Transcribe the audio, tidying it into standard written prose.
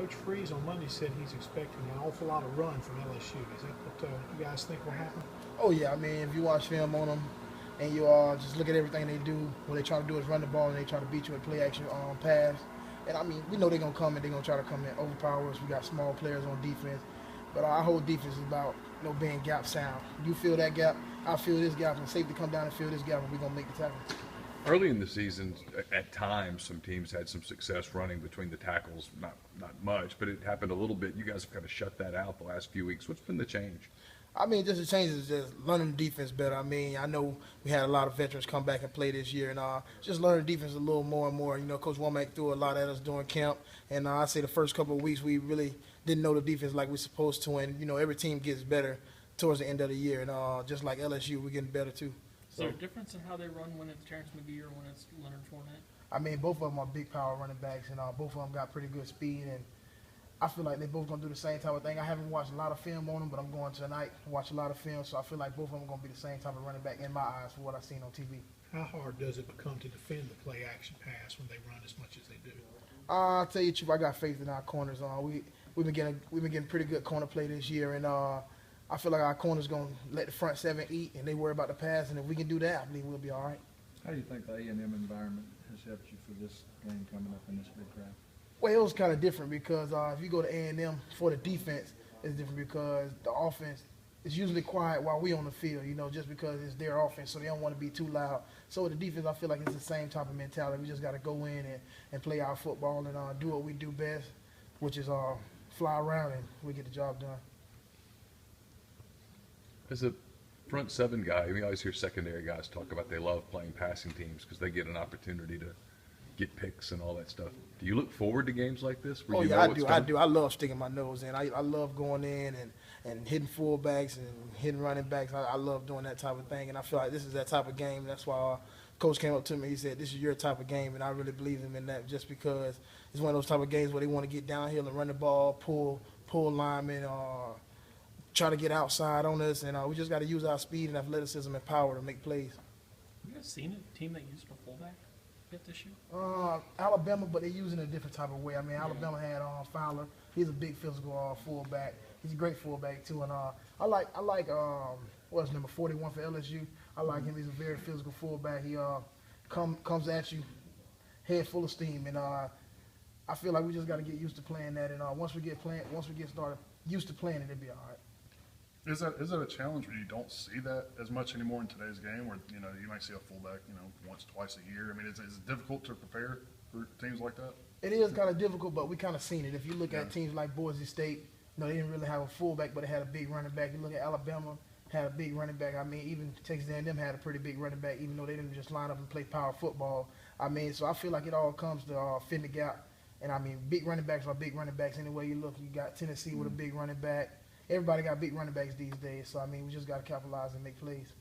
Coach Freeze on Monday said he's expecting an awful lot of run from LSU. Is that what you guys think will happen? Oh yeah, I mean, if you watch film on them and you just look at everything they do, what they try to do is run the ball and they try to beat you with play action pass. And I mean, we know they're gonna come and they're gonna try to come in overpower us. We got small players on defense, but our whole defense is about being gap sound. You feel that gap, I feel this gap, and safety come down and feel this gap, and we're gonna make the tackle. Early in the season, at times, some teams had some success running between the tackles. Not much, but it happened a little bit. You guys have kind of shut that out the last few weeks. What's been the change? I mean, just the change is just learning the defense better. I mean, I know we had a lot of veterans come back and play this year, and just learning defense a little more and more. You know, Coach Womack threw a lot at us during camp, and I say the first couple of weeks we really didn't know the defense like we're supposed to, and every team gets better towards the end of the year, and just like LSU, we're getting better too. Is there a difference in how they run when it's Terrence McGee or when it's Leonard Fournette? I mean, both of them are big power running backs, and both of them got pretty good speed, and I feel like they're both going to do the same type of thing. I haven't watched a lot of film on them, but I'm going tonight to watch a lot of film, so I feel like both of them are going to be the same type of running back in my eyes for what I've seen on TV. How hard does it become to defend the play action pass when they run as much as they do? I'll tell you the truth, I got faith in our corners. We've been getting pretty good corner play this year, and I feel like our corners going to let the front seven eat, and they worry about the pass, and if we can do that, I believe we'll be all right. How do you think the A&M environment has helped you for this game coming up in this big crowd? Well, it was kind of different because if you go to A&M for the defense, it's different because the offense is usually quiet while we on the field, just because it's their offense, so they don't want to be too loud. So with the defense, I feel like it's the same type of mentality. We just got to go in and play our football and do what we do best, which is fly around and we get the job done. As a front seven guy, we always hear secondary guys talk about they love playing passing teams because they get an opportunity to get picks and all that stuff. Do you look forward to games like this? Oh, yeah, I do. I love sticking my nose in. I love going in and hitting fullbacks and hitting running backs. I love doing that type of thing, and I feel like this is that type of game. That's why Coach came up to me. He said, this is your type of game, and I really believe him in that just because it's one of those type of games where they want to get downhill and run the ball, pull linemen, try to get outside on us, and we just got to use our speed and athleticism and power to make plays. Have you guys seen a team that used a fullback yet this year? Alabama, but they're using it a different type of way. I mean, Alabama had Fowler. He's a big physical fullback. He's a great fullback too, and I like what's number 41 for LSU. I like him. He's a very physical fullback. He comes at you head full of steam, and I feel like we just got to get used to playing that. And once we get started used to playing it, it'll be all right. Is that a challenge when you don't see that as much anymore in today's game, where you might see a fullback once, twice a year? I mean, is it difficult to prepare for teams like that? It is kind of difficult, but we kind of seen it. If you look at teams like Boise State, they didn't really have a fullback, but they had a big running back. You look at Alabama, had a big running back. I mean, even Texas A&M had a pretty big running back, even though they didn't just line up and play power football. I mean, so I feel like it all comes to filling the gap. And I mean, big running backs are big running backs anyway you look. You got Tennessee with a big running back. Everybody got big running backs these days. So I mean, we just got to capitalize and make plays.